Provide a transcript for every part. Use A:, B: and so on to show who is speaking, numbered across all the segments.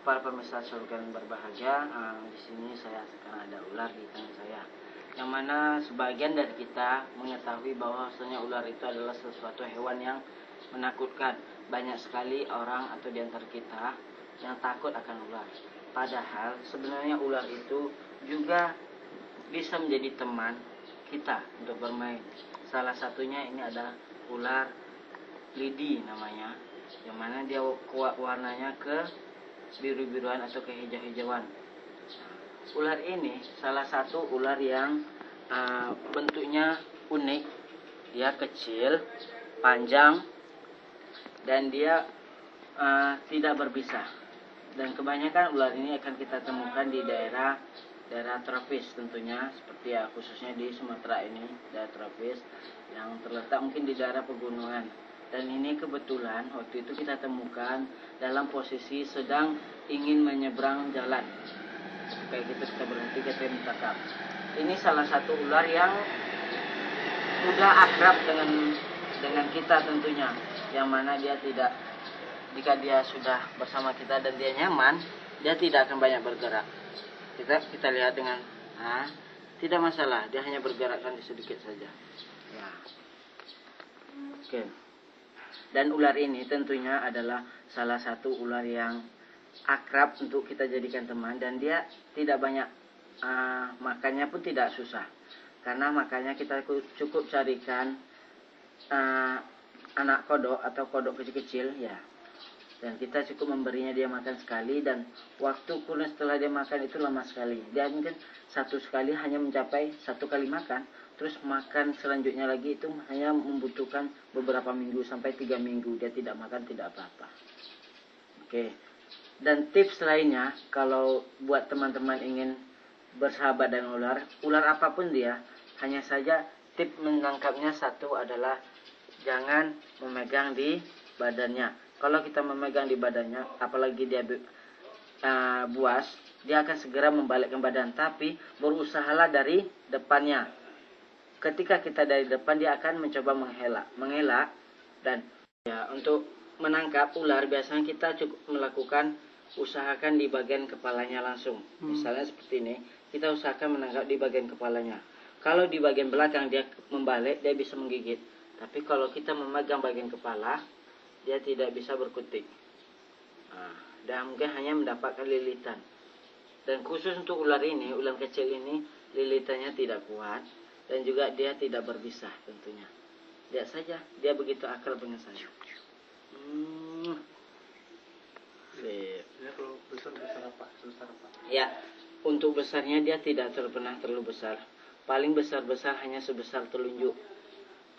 A: para pemirsa surga yang berbahagia, di sini saya sekarang ada ular di tangan saya. Yang mana sebagian dari kita mengetahui bahwasanya ular itu adalah sesuatu hewan yang menakutkan. Banyak sekali orang atau di antara kita yang takut akan ular. Padahal sebenarnya ular itu juga bisa menjadi teman kita untuk bermain. Salah satunya ini ada ular lidi namanya, yang mana dia warnanya ke biru-biruan atau ke hijau-hijauan. Ular ini salah satu ular yang bentuknya unik. Dia kecil, panjang, dan dia tidak berbisa. Dan kebanyakan ular ini akan kita temukan di daerah tropis tentunya, seperti ya khususnya di Sumatera ini, daerah tropis yang terletak mungkin di daerah pegunungan. Dan ini kebetulan waktu itu kita temukan dalam posisi sedang ingin menyeberang jalan. Kayak gitu kita berhenti, kita minta maaf. Ini salah satu ular yang udah akrab dengan kita tentunya, yang mana dia tidak, jika dia sudah bersama kita dan dia nyaman, dia tidak akan banyak bergerak. Kita lihat dengan tidak masalah, dia hanya bergerakkan sedikit saja. Ya. Oke. Dan ular ini tentunya adalah salah satu ular yang akrab untuk kita jadikan teman, dan dia tidak banyak makannya pun tidak susah. Karena makannya kita cukup carikan anak kodok atau kodok kecil-kecil ya. Dan kita cukup memberinya dia makan sekali, dan waktu kurun setelah dia makan itu lama sekali. Dia mungkin satu sekali hanya mencapai 1 kali makan. Terus makan selanjutnya lagi itu hanya membutuhkan beberapa minggu sampai 3 minggu. Dia tidak makan tidak apa-apa. Oke. Dan tips lainnya, kalau buat teman-teman ingin bersahabat dengan ular apapun dia, hanya saja tips menangkapnya satu adalah jangan memegang di badannya. Kalau kita memegang di badannya, apalagi dia buas, dia akan segera membalikkan badan. Tapi berusahalah dari depannya. Ketika kita dari depan, dia akan mencoba mengelak. Dan ya, untuk menangkap ular biasanya kita cukup usahakan di bagian kepalanya langsung. Misalnya seperti ini, kita usahakan menangkap di bagian kepalanya. Kalau di bagian belakang dia membalik, dia bisa menggigit. Tapi kalau kita memegang bagian kepala, dia tidak bisa berkutik. Dan mungkin hanya mendapatkan lilitan. Dan khusus untuk ular ini, ular kecil ini, lilitannya tidak kuat. Dan juga dia tidak berbisa tentunya. Lihat saja, dia begitu akrab dengan saya.
B: Dia kalau besar apa?
A: Ya, untuk besarnya dia tidak pernah terlalu besar. Paling besar-besar hanya sebesar telunjuk.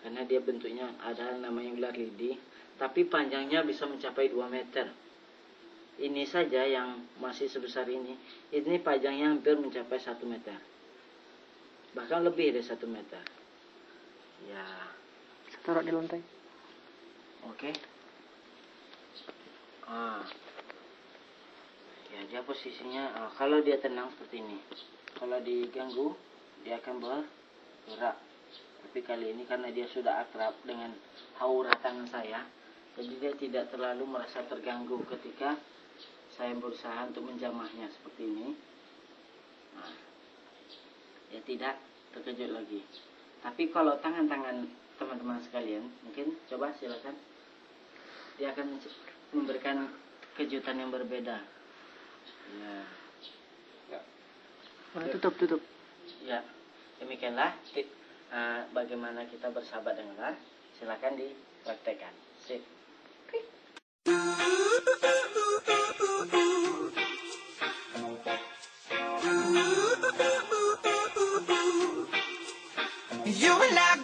A: Karena dia bentuknya ada namanya ular lidi. Tapi panjangnya bisa mencapai 2 meter. Ini saja yang masih sebesar ini. Ini panjangnya hampir mencapai 1 meter. Bahkan lebih dari 1 meter. Ya.
C: Taruh di lantai.
A: Oke. Ya, dia posisinya kalau dia tenang seperti ini. Kalau diganggu, dia akan bergerak. Tapi kali ini karena dia sudah akrab dengan aura tangan saya, jadi dia tidak terlalu merasa terganggu ketika saya berusaha untuk menjamahnya seperti ini. Dia tidak terkejut lagi. Tapi kalau tangan-tangan teman-teman sekalian, mungkin coba silakan. Dia akan memberikan kejutan yang berbeda. Ya.
C: Tutup.
A: Ya, demikianlah bagaimana kita bersahabat dengan ular. Silakan dipraktekkan. Sip.
D: You and I